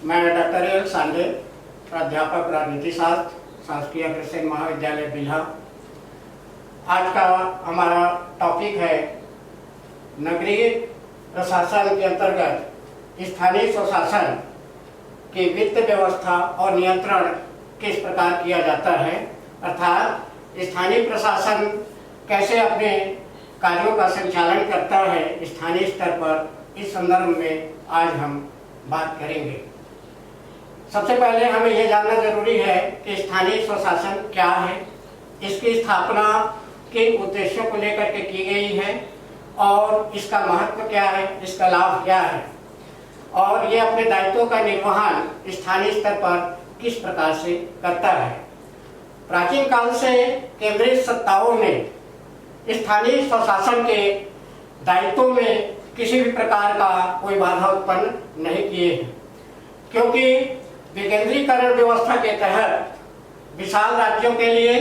मैं doctor L सांडे, प्राध्यापक राजनीति शास्त्र, शासकीय कृषि महाविद्यालय बिल्हा। आज का हमारा टॉपिक है नगरीय प्रशासन के अंतर्गत स्थानीय स्वशासन की वित्त व्यवस्था और नियंत्रण किस प्रकार किया जाता है, अर्थात स्थानीय प्रशासन कैसे अपने कार्यों का संचालन करता है स्थानीय स्तर पर। इस संदर्भ में आज हम बात करेंगे। सबसे पहले हमें यह जानना जरूरी है कि स्थानीय स्वशासन क्या है, इसकी स्थापना किन उद्देश्यों को लेकर के की गई है और इसका महत्व क्या है, इसका लाभ क्या है और ये अपने दायित्वों का निर्वहन स्थानीय स्तर पर किस प्रकार से करता है। प्राचीन काल से केंद्रीय सत्ताओं ने स्थानीय स्वशासन के दायित्वों में किसी भी प्रकार का कोई बाधा उत्पन्न नहीं किए हैं, क्योंकि विकेंद्रीकरण व्यवस्था के तहत विशाल राज्यों के लिए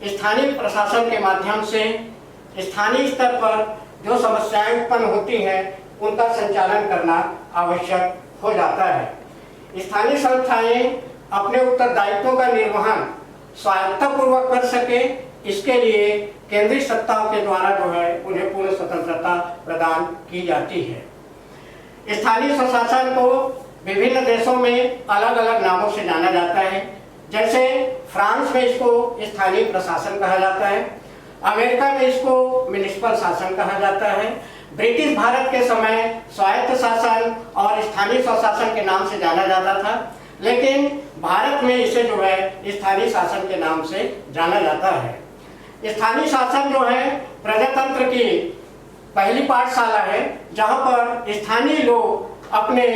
स्थानीय प्रशासन के माध्यम से स्थानीय स्तर पर जो समस्याएं उत्पन्न होती हैं उनका संचालन करना आवश्यक हो जाता है। स्थानीय संस्थाएं अपने उत्तरदायित्वों का निर्वहन स्वायत्तपूर्वक कर सके, इसके लिए केंद्रीय सत्ताओं के द्वारा जो है उन्हें पूर्ण स्वतंत्रता प्रदान की जाती है। स्थानीय स्वशासन को विभिन्न देशों में अलग अलग नामों से जाना जाता है। जैसे फ्रांस में इसको स्थानीय प्रशासन कहा जाता है, अमेरिका में इसको म्युनिसिपल शासन कहा जाता है, ब्रिटिश भारत के समय स्वायत्त शासन और स्थानीय स्वशासन के नाम से जाना जाता था, लेकिन भारत में इसे जो है स्थानीय शासन के नाम से जाना जाता है। स्थानीय शासन जो है प्रजातंत्र की पहली पाठशाला है, जहां पर स्थानीय लोग अपने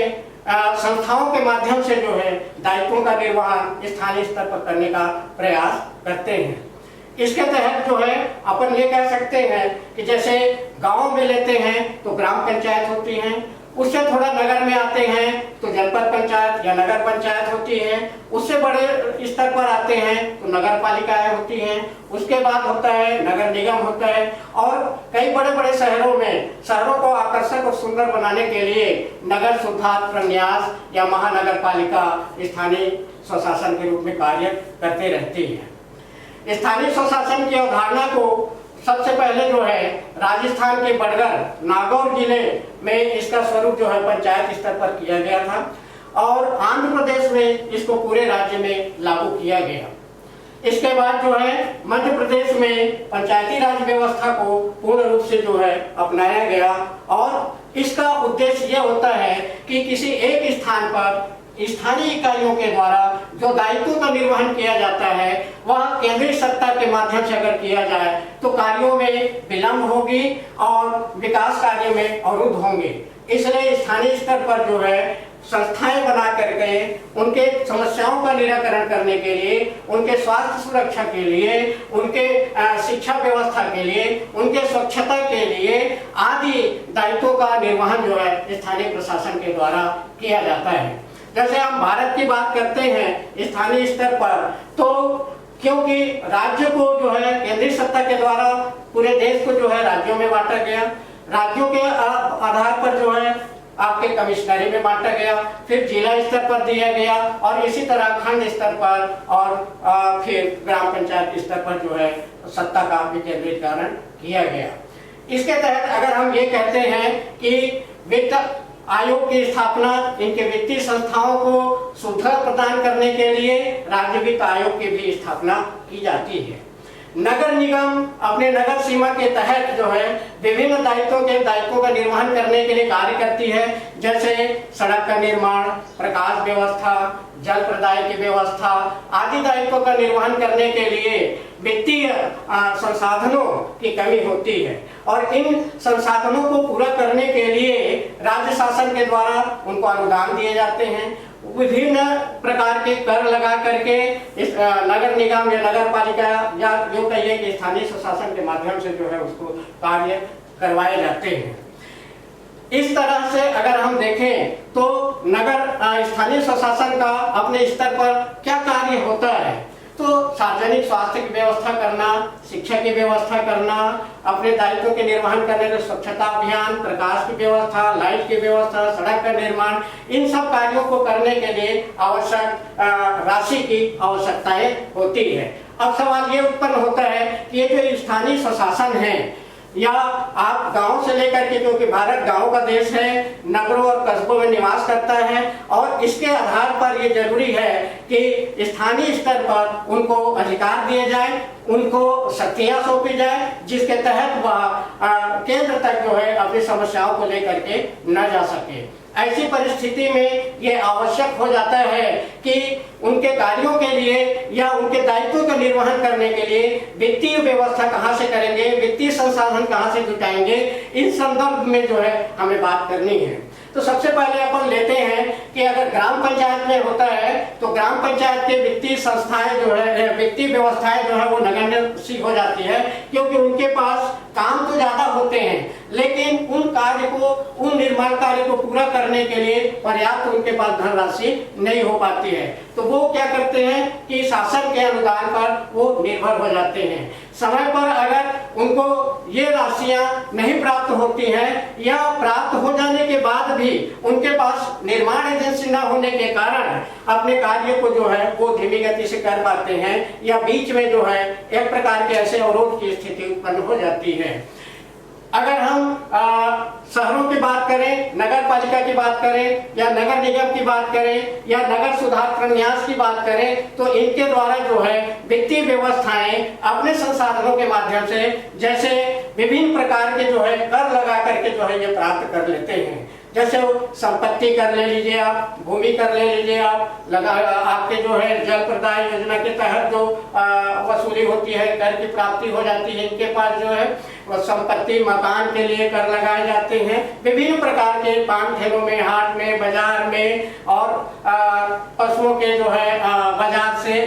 संस्थाओं के माध्यम से जो है दायित्वों का निर्वहन स्थानीय स्तर पर करने का प्रयास करते हैं। इसके तहत जो है अपन ये कह सकते हैं कि जैसे गांव में लेते हैं तो ग्राम पंचायत होती है, उससे थोड़ा नगर में आते हैं तो जनपद पंचायत या नगर पंचायत होती है, उससे बड़े स्तर पर आते हैं तो नगर पालिकाएं होती हैं, उसके बाद होता है नगर निगम होता है, और कई बड़े बड़े शहरों में शहरों को आकर्षक और सुंदर बनाने के लिए नगर सुधार प्रन्यास या महानगर पालिका स्थानीय स्वशासन के रूप में कार्य करते रहती है। स्थानीय स्वशासन की अवधारणा को सबसे पहले जो है राजस्थान के बड़गर नागौर जिले में इसका स्वरूप जो है पंचायत स्तर पर किया गया था और आंध्र प्रदेश में इसको पूरे राज्य में लागू किया गया। इसके बाद जो है मध्य प्रदेश में पंचायती राज व्यवस्था को पूर्ण रूप से जो है अपनाया गया और इसका उद्देश्य यह होता है कि किसी एक स्थान पर स्थानीय इकाइयों के द्वारा जो दायित्वों का निर्वहन किया जाता है वह केंद्रीय सत्ता के माध्यम से अगर किया जाए तो कार्यों में विलंब होगी और विकास कार्य में अवरुद्ध होंगे। इसलिए स्थानीय स्तर पर जो है संस्थाएं बना करके उनके समस्याओं का निराकरण करने के लिए, उनके स्वास्थ्य सुरक्षा के लिए, उनके शिक्षा व्यवस्था के लिए, उनके स्वच्छता के लिए आदि दायित्वों का निर्वहन जो है स्थानीय प्रशासन के द्वारा किया जाता है। जैसे हम भारत की बात करते हैं स्थानीय स्तर पर, तो क्योंकि राज्य को जो है केंद्रीय सत्ता के द्वारा पूरे देश को जो है राज्यों में बांटा गया, राज्यों के आधार पर जो है आपके कमिश्नरी में बांटा गया, फिर जिला स्तर पर दिया गया और इसी तरह खंड स्तर पर और फिर ग्राम पंचायत स्तर पर जो है सत्ता का विकेंद्रीकरण किया गया। इसके तहत अगर हम ये कहते हैं कि वित्त आयोग की स्थापना इनके वित्तीय संस्थाओं को सुविधा प्रदान करने के लिए राज्य वित्त आयोग की भी स्थापना की जाती है। नगर निगम अपने नगर सीमा के तहत जो है विभिन्न दायित्वों का निर्वहन करने के लिए कार्य करती है, जैसे सड़क का निर्माण, प्रकाश व्यवस्था, जल प्रदाय की व्यवस्था आदि दायित्वों का निर्वहन करने के लिए वित्तीय संसाधनों की कमी होती है और इन संसाधनों को पूरा करने के लिए राज्य शासन के द्वारा उनको अनुदान दिए जाते हैं। विभिन्न प्रकार के कर लगा करके इस नगर निगम या नगर पालिका या जो कहिए कि स्थानीय स्वशासन के माध्यम से जो है उसको कार्य करवाए जाते हैं। इस तरह से अगर हम देखें तो नगर स्थानीय स्वशासन का अपने स्तर पर क्या कार्य होता है, तो सार्वजनिक स्वास्थ्य की व्यवस्था करना, शिक्षा की व्यवस्था करना, अपने दायित्वों के निर्वहन करने के स्वच्छता अभियान, प्रकाश की व्यवस्था, लाइट की व्यवस्था, सड़क का निर्माण, इन सब कार्यों को करने के लिए आवश्यक राशि की आवश्यकताएं होती है। अब सवाल ये उत्पन्न होता है कि ये जो स्थानीय स्वशासन है, या आप गांव से लेकर के, क्योंकि भारत गांव का देश है, नगरों और कस्बों में निवास करता है, और इसके आधार पर ये जरूरी है कि स्थानीय स्तर पर उनको अधिकार दिए जाए, उनको शक्तियां सौंपी जाए, जिसके तहत वह केंद्र तक जो है अपनी समस्याओं को लेकर के न जा सके। ऐसी परिस्थिति में ये आवश्यक हो जाता है कि उनके कार्यों के लिए या उनके दायित्वों का निर्वहन करने के लिए वित्तीय व्यवस्था कहाँ से करेंगे, वित्तीय संसाधन कहाँ से जुटाएंगे, इन संदर्भ में जो है हमें बात करनी है। तो सबसे पहले अपन लेते हैं कि अगर ग्राम पंचायत में होता है तो ग्राम पंचायत के वित्तीय संस्थाएं जो है, वित्तीय व्यवस्थाएं जो है वो नगण्य सी हो जाती है, क्योंकि उनके पास काम तो ज्यादा होते हैं, लेकिन उन कार्य को, उन निर्माण कार्य को पूरा करने के लिए पर्याप्त उनके पास धनराशि नहीं हो पाती है। तो वो क्या करते हैं कि शासन के अनुदान पर वो निर्भर हो जाते हैं। समय पर अगर उनको ये राशियां नहीं प्राप्त होती हैं, या प्राप्त हो जाने के बाद भी उनके पास निर्माण एजेंसी न होने के कारण अपने कार्य को जो है वो धीमी गति से कर पाते हैं, या बीच में जो है एक प्रकार के ऐसे अवरोध की स्थिति उत्पन्न हो जाती है। अगर हम शहरों की बात करें, नगर पालिका की बात करें, या नगर निगम की बात करें, या नगर सुधार प्रन्यास की बात करें, तो इनके द्वारा जो है वित्तीय व्यवस्थाएं अपने संसाधनों के माध्यम से, जैसे विभिन्न प्रकार के जो है कर लगा करके जो है ये प्राप्त कर लेते हैं। जैसे संपत्ति कर ले लीजिए आप, भूमि कर ले लीजिए आप, आपके जो है जल प्रदाय योजना के तहत जो वसूली होती है, कर की प्राप्ति हो जाती है, इनके पास जो है वो संपत्ति, मकान के लिए कर लगाए जाते हैं। विभिन्न प्रकार के पान ठेलों में, हाट में, बाजार में, और पशुओं के जो है बाजार से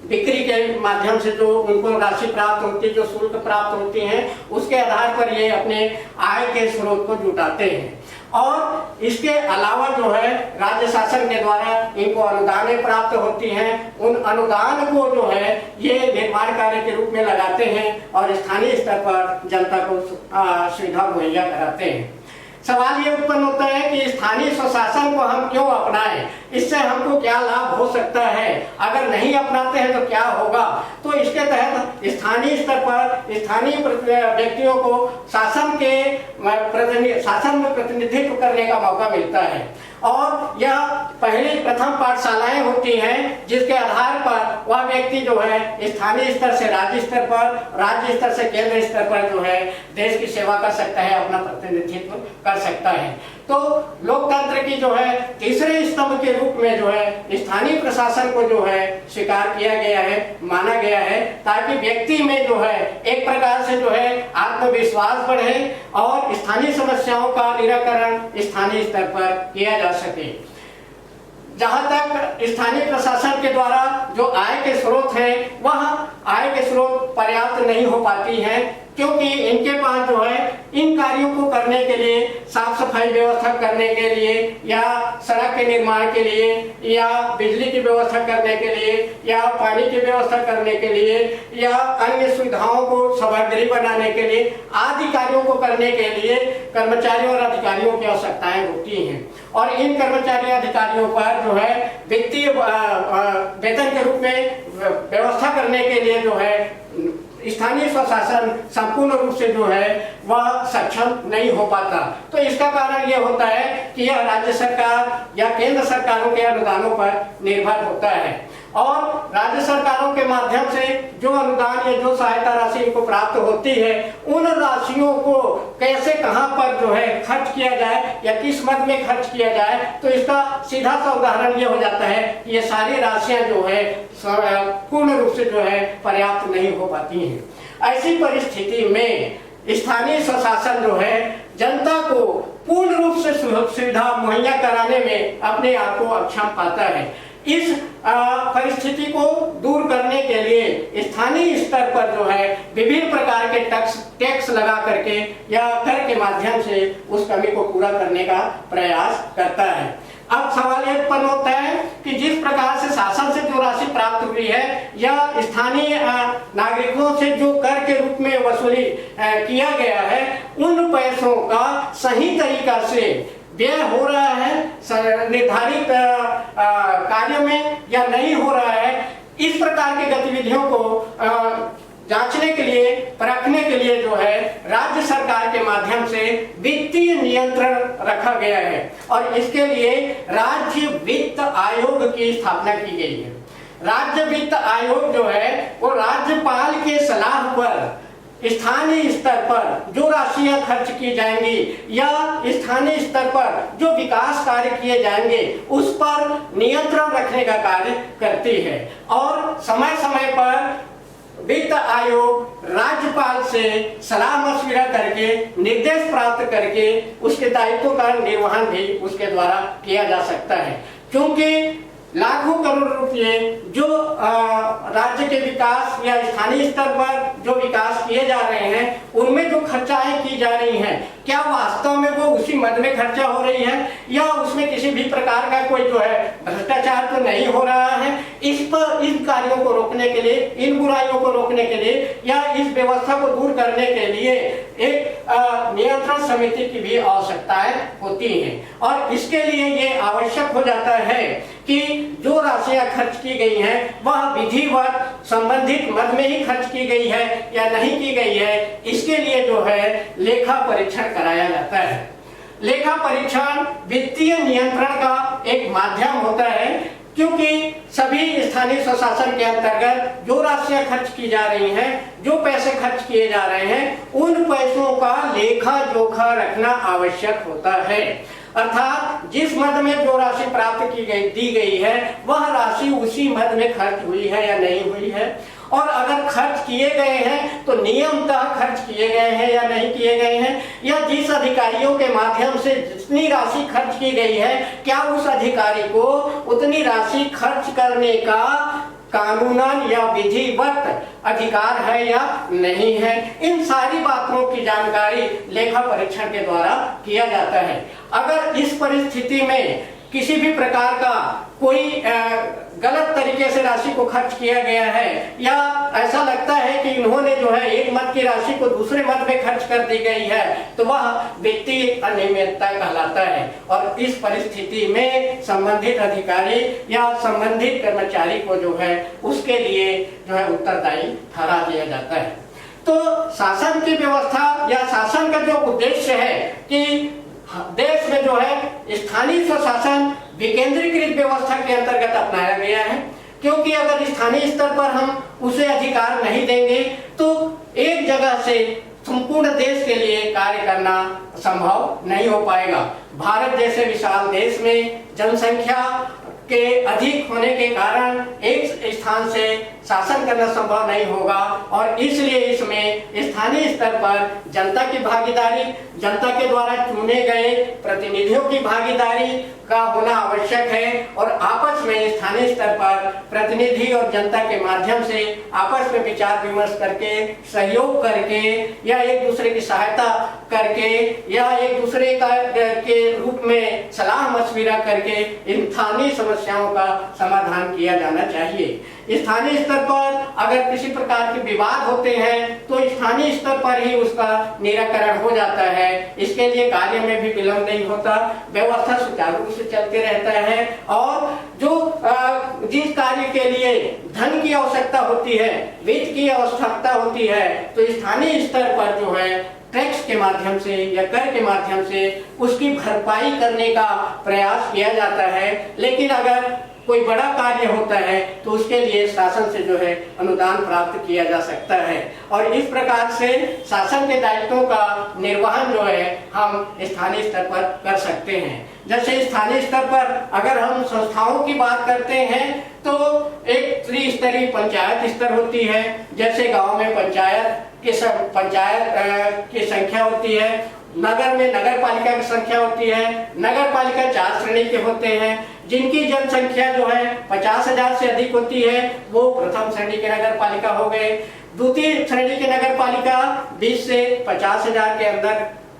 बिक्री के माध्यम से जो उनको राशि प्राप्त होती है, जो शुल्क प्राप्त होती है, उसके आधार पर ये अपने आय के स्रोत को जुटाते हैं। और इसके अलावा जो है राज्य शासन के द्वारा इनको अनुदानें प्राप्त होती हैं। उन अनुदान को जो है ये निर्माण कार्य के रूप में लगाते हैं और स्थानीय स्तर पर जनता को सुविधा मुहैया कराते हैं। सवाल ये उत्पन्न होता है कि स्थानीय स्वशासन को हम क्यों अपनाएं, इससे हमको क्या लाभ हो सकता है, अगर नहीं अपनाते हैं तो क्या होगा। तो इसके तहत स्थानीय स्तर पर स्थानीय व्यक्तियों को शासन में प्रतिनिधित्व करने का मौका मिलता है, और यह पहली प्रथम पाठशालाएं होती हैं, जिसके आधार पर वह व्यक्ति जो है स्थानीय स्तर से राज्य स्तर पर, राज्य स्तर से केंद्र स्तर पर जो है देश की सेवा कर सकता है, अपना प्रतिनिधित्व कर सकता है। तो लोकतंत्र की जो है तीसरे स्तंभ के रूप में जो है स्थानीय प्रशासन को जो है स्वीकार किया गया है, माना गया है, ताकि व्यक्ति में जो है एक प्रकार से जो है आत्मविश्वास बढ़े और स्थानीय समस्याओं का निराकरण स्थानीय स्तर पर किया जा सके। जहां तक स्थानीय प्रशासन के द्वारा जो आय के स्रोत हैं, वह आय के स्रोत पर्याप्त नहीं हो पाती हैं, क्योंकि इनके पास जो है इन कार्यों को करने के लिए, साफ सफाई व्यवस्था करने के लिए, या सड़क के निर्माण के लिए, या बिजली की व्यवस्था करने के लिए, या पानी की व्यवस्था करने के लिए, या अन्य सुविधाओं को समग्री बनाने के लिए, आदि कार्यों को करने के लिए कर्मचारियों और अधिकारियों की आवश्यकताएं होती हैं। और इन कर्मचारी अधिकारियों पर जो है वित्तीय वेतन के रूप में व्यवस्था करने के लिए जो है स्थानीय स्वशासन संपूर्ण रूप से जो है वह सक्षम नहीं हो पाता। तो इसका कारण यह होता है कि यह राज्य सरकार या केंद्र सरकारों के अनुदानों पर निर्भर होता है, और राज्य सरकारों के माध्यम से जो अनुदान या जो सहायता राशि इनको प्राप्त होती है, उन राशियों को कैसे, कहां पर जो है खर्च किया जाए या किस मद में खर्च किया जाए, तो इसका सीधा सा उदाहरण ये हो जाता है कि ये सारी राशियां जो है पूर्ण रूप से जो है पर्याप्त नहीं हो पाती हैं। ऐसी परिस्थिति में स्थानीय स्वशासन जो है जनता को पूर्ण रूप से सुविधा मुहैया कराने में अपने आप को अक्षम पाता है। इस परिस्थिति को दूर करने के लिए स्थानीय स्तर पर जो है विभिन्न प्रकार के टैक्स लगा करके या कर के माध्यम से उस कमी को पूरा करने का प्रयास करता है। अब सवाल ये उत्पन्न होता है कि जिस प्रकार से शासन से जो राशि प्राप्त हुई है या स्थानीय नागरिकों से जो कर के रूप में वसूली किया गया है, उन पैसों का सही तरीका से व्यय हो रहा है निर्धारित कार्य में या नहीं हो रहा है, इस प्रकार की गतिविधियों को जांचने के लिए, परखने के लिए जो है राज्य सरकार के माध्यम से वित्तीय नियंत्रण रखा गया है और इसके लिए राज्य वित्त आयोग की स्थापना की गई है। राज्य वित्त आयोग जो है वो राज्यपाल के सलाह पर स्थानीय स्तर पर जो राशियां खर्च की जाएंगी या स्थानीय स्तर पर जो विकास कार्य किए जाएंगे उस पर नियंत्रण रखने का कार्य करती है और समय समय पर वित्त आयोग राज्यपाल से सलाह मशविरा करके निर्देश प्राप्त करके उसके दायित्वों का निर्वहन भी उसके द्वारा किया जा सकता है। क्योंकि लाखों करोड़ रुपए जो राज्य के विकास या स्थानीय स्तर पर जो विकास किए जा रहे हैं उनमें जो खर्चाएं की जा रही हैं, क्या वास्तव में वो उसी मद में खर्चा हो रही है या उसमें किसी भी प्रकार का कोई जो है भ्रष्टाचार तो नहीं हो रहा है। इस पर इन कार्यों को रोकने के लिए, इन बुराइयों को रोकने के लिए या इस व्यवस्था को दूर करने के लिए एक नियंत्रण समिति की भी आवश्यकताएं होती हैं और इसके लिए ये आवश्यक हो जाता है कि जो राशियां खर्च की गई हैं वह विधिवत संबंधित मद में ही खर्च की गई है या नहीं की गई है, इसके लिए जो है लेखा परीक्षण कराया जाता है। लेखा परीक्षण वित्तीय नियंत्रण का एक माध्यम होता है क्योंकि सभी स्थानीय स्वशासन के अंतर्गत जो राशियां खर्च की जा रही हैं, जो पैसे खर्च किए जा रहे हैं, उन पैसों का लेखा जोखा रखना आवश्यक होता है। अर्थात जिस मद में जो राशि प्राप्त की गई दी गई है वह राशि उसी मद में खर्च हुई है या नहीं हुई है और अगर खर्च किए गए हैं तो नियमतः खर्च किए गए हैं या नहीं किए गए हैं या जिस अधिकारियों के माध्यम से जितनी राशि खर्च की गई है क्या उस अधिकारी को उतनी राशि खर्च करने का कानूनन या विधिवत अधिकार है या नहीं है। इन सारी बातों की जानकारी लेखा परीक्षण के द्वारा किया जाता है। अगर इस परिस्थिति में किसी भी प्रकार का कोई गलत तरीके से राशि को खर्च किया गया है या ऐसा लगता है कि इन्होंने जो है एक मद की राशि को दूसरे मद में खर्च कर दी गई है तो वह वित्तीय अनियमितता कहलाता है और इस परिस्थिति में संबंधित अधिकारी या संबंधित कर्मचारी को जो है उसके लिए जो है उत्तरदायी ठहरा दिया जाता है। तो शासन की व्यवस्था या शासन का जो उद्देश्य है कि देश में जो है स्थानीय स्वशासन विकेंद्रीकृत व्यवस्था के अंतर्गत अपनाया गया है, क्योंकि अगर स्थानीय स्तर पर हम उसे अधिकार नहीं देंगे तो एक जगह से संपूर्ण देश के लिए कार्य करना संभव नहीं हो पाएगा। भारत जैसे विशाल देश में जनसंख्या के अधिक होने के कारण एक स्थान से शासन करना संभव नहीं होगा और इसलिए इसमें स्थानीय स्तर पर जनता की भागीदारी, जनता के द्वारा चुने गए प्रतिनिधियों की भागीदारी का होना आवश्यक है और आपस में स्थानीय स्तर पर प्रतिनिधि और जनता के माध्यम से आपस में विचार विमर्श करके, सहयोग करके या एक दूसरे की सहायता करके या एक दूसरे के रूप में सलाह मशविरा करके इन स्थानीय समस्याओं का समाधान किया जाना चाहिए। स्थानीय स्तर पर अगर किसी प्रकार के विवाद होते हैं तो स्थानीय स्तर पर ही उसका निराकरण हो जाता है। इसके लिए कार्य में भी विलंब नहीं होता, व्यवस्था सुचारू रूप से चलते रहता है और जो जिस कार्य के लिए धन की आवश्यकता होती है, वित्त की आवश्यकता होती है, तो स्थानीय स्तर पर जो है टैक्स के माध्यम से या कर के माध्यम से उसकी भरपाई करने का प्रयास किया जाता है। लेकिन अगर कोई बड़ा कार्य होता है तो उसके लिए शासन से जो है अनुदान प्राप्त किया जा सकता है और इस प्रकार से शासन के दायित्वों का निर्वहन जो है हम स्थानीय स्तर पर कर सकते हैं। जैसे स्थानीय स्तर पर अगर हम संस्थाओं की बात करते हैं तो एक त्रिस्तरीय पंचायत स्तर होती है। जैसे गांव में पंचायत की संख्या होती है, नगर में नगर पालिका की संख्या होती है। नगर पालिका 4 श्रेणी के होते हैं, जिनकी जनसंख्या जो है 50,000 से अधिक होती है वो प्रथम श्रेणी के नगर पालिका हो गए। द्वितीय श्रेणी के नगर पालिका 20 से 50,000 के अंदर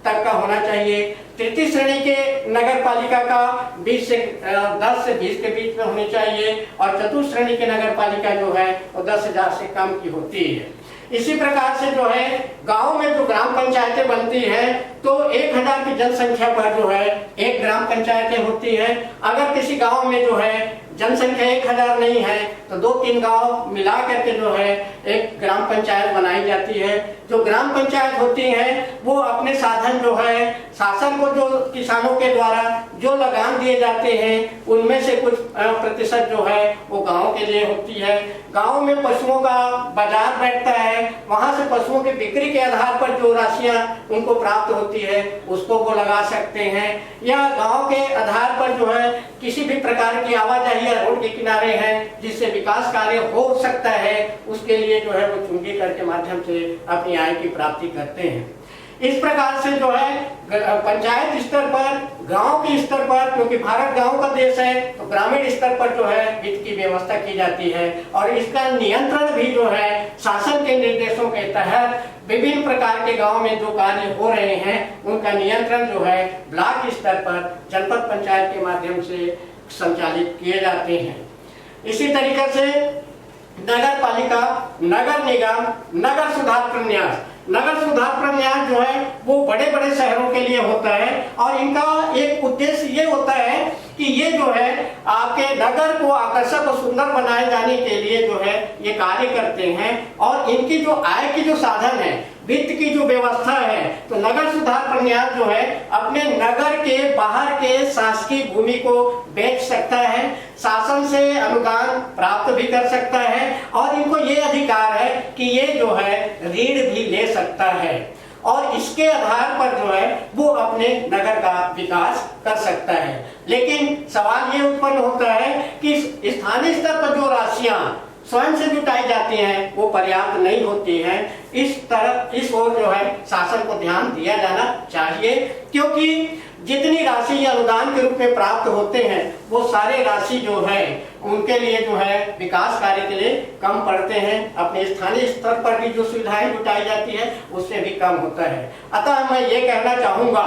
तक का होना चाहिए। तृतीय श्रेणी के नगर पालिका का 10 से 20 के बीच में होनी चाहिए और चतुर्थ श्रेणी के नगर पालिका जो है वो 10,000 से कम की होती है। इसी प्रकार से जो है गांव में जो ग्राम पंचायतें बनती हैं तो 1000 की जनसंख्या पर जो है एक ग्राम पंचायतें होती है। अगर किसी गांव में जो है जनसंख्या 1000 नहीं है तो 2-3 गांव मिला करके जो है एक ग्राम पंचायत बनाई जाती है। जो ग्राम पंचायत होती है वो अपने साधन जो है शासन को जो किसानों के द्वारा जो लगान दिए जाते हैं उनमें से कुछ प्रतिशत जो है वो गांव के लिए होती है। गांव में पशुओं का बाजार बैठता है, वहां से पशुओं की बिक्री के आधार पर जो राशियां उनको प्राप्त होती है उसको वो लगा सकते हैं। या गांव के आधार पर जो है किसी भी प्रकार की आवाजाही या रोड के किनारे हैं जिससे विकास कार्य हो सकता है, उसके लिए जो है वो चुंगी कर के माध्यम से अपनी आय की प्राप्ति करते हैं। इस प्रकार से जो है पंचायत स्तर पर, गांव के स्तर पर, क्योंकि भारत गांव का देश है तो ग्रामीण स्तर पर जो है वित्त की व्यवस्था की जाती है और इसका नियंत्रण भी जो है शासन के निर्देशों के तहत विभिन्न प्रकार के गांव में जो कार्य हो रहे हैं उनका नियंत्रण जो है ब्लॉक स्तर पर जनपद पंचायत के माध्यम से संचालित किए जाते हैं। इसी तरीके से नगर पालिका, नगर निगम, नगर सुधार प्रन्यास। नगर सुधार प्रन्यास जो है वो बड़े बड़े शहरों के लिए होता है और इनका एक उद्देश्य ये होता है कि ये जो है आपके नगर को आकर्षक और सुंदर बनाए जाने के लिए जो है ये कार्य करते हैं और इनकी जो आय की जो साधन है, वित्त की जो व्यवस्था है, तो नगर सुधार प्रन्यास जो है अपने नगर के बाहर के शासकीय भूमि को बेच सकता है, शासन से अनुदान प्राप्त भी कर सकता है और इनको ये अधिकार है कि ये जो है ऋण भी ले सकता है और इसके आधार पर जो है वो अपने नगर का विकास कर सकता है। लेकिन सवाल ये उत्पन्न होता है कि स्थानीय स्तर पर जो राशियां स्वयं से जुटाई जाती हैं वो पर्याप्त नहीं होती हैं। इस ओर जो है शासन को ध्यान दिया जाना चाहिए, क्योंकि जितनी राशि अनुदान के रूप में प्राप्त होते हैं वो सारे राशि जो है उनके लिए जो है विकास कार्य के लिए कम पड़ते हैं। अपने स्थानीय स्तर पर भी जो सुविधाएं जुटाई जाती है उससे भी कम होता है। अतः मैं ये कहना चाहूंगा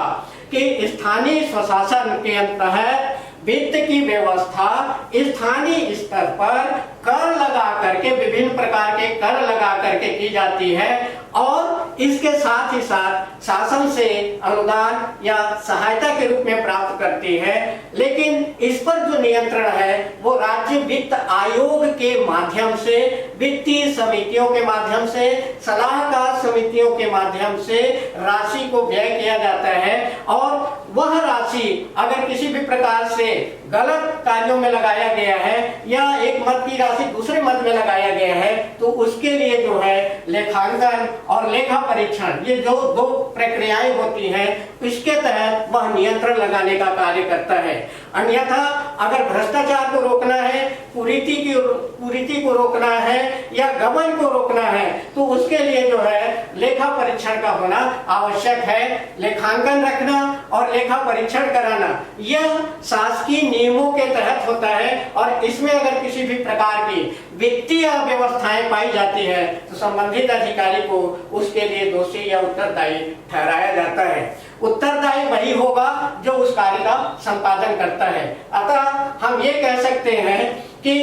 कि स्थानीय स्वशासन के अंतर्गत वित्त की व्यवस्था स्थानीय स्तर पर कर लगा करके, विभिन्न प्रकार के कर लगा करके की जाती है और इसके साथ ही साथ शासन से अनुदान या सहायता के रूप में प्राप्त करती है। लेकिन इस पर जो नियंत्रण है वो राज्य वित्त आयोग के माध्यम से, वित्तीय समितियों के माध्यम से, सलाहकार समितियों के माध्यम से राशि को व्यय किया जाता है और वह राशि अगर किसी भी प्रकार से गलत कार्यों में लगाया गया है या एक मद की राशि दूसरे मद में लगाया गया है तो उसके लिए जो है लेखांकन और लेखा परीक्षण, ये जो दो प्रक्रियाएं होती हैं, इसके तहत वह नियंत्रण लगाने का कार्य करता है। अन्यथा अगर भ्रष्टाचार को रोकना है, कुरीति को रोकना है या गबन को रोकना है तो उसके लिए जो है लेखा परीक्षण का होना आवश्यक है। लेखांकन रखना और लेखा परीक्षण कराना यह शासकीय नियमों के तहत होता है और इसमें अगर किसी भी प्रकार की वित्तीय व्यवस्थाएं पाई जाती है तो संबंधित अधिकारी को उसके लिए दोषी या उत्तरदायी ठहराया जाता है। उत्तरदायी वही होगा जो उस कार्य का संपादन करता है। अतः हम ये कह सकते हैं कि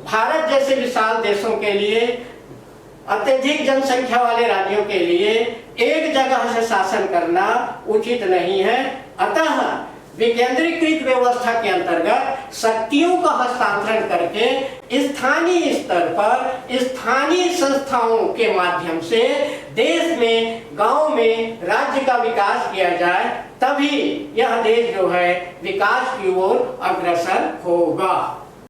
भारत जैसे विशाल देशों के लिए, अत्यधिक जनसंख्या वाले राज्यों के लिए एक जगह से शासन करना उचित नहीं है। अतः विकेंद्रीकृत व्यवस्था के अंतर्गत शक्तियों का हस्तांतरण करके स्थानीय स्तर पर स्थानीय संस्थाओं के माध्यम से देश में, गांव में राज्य का विकास किया जाए, तभी यह देश जो है विकास की ओर अग्रसर होगा।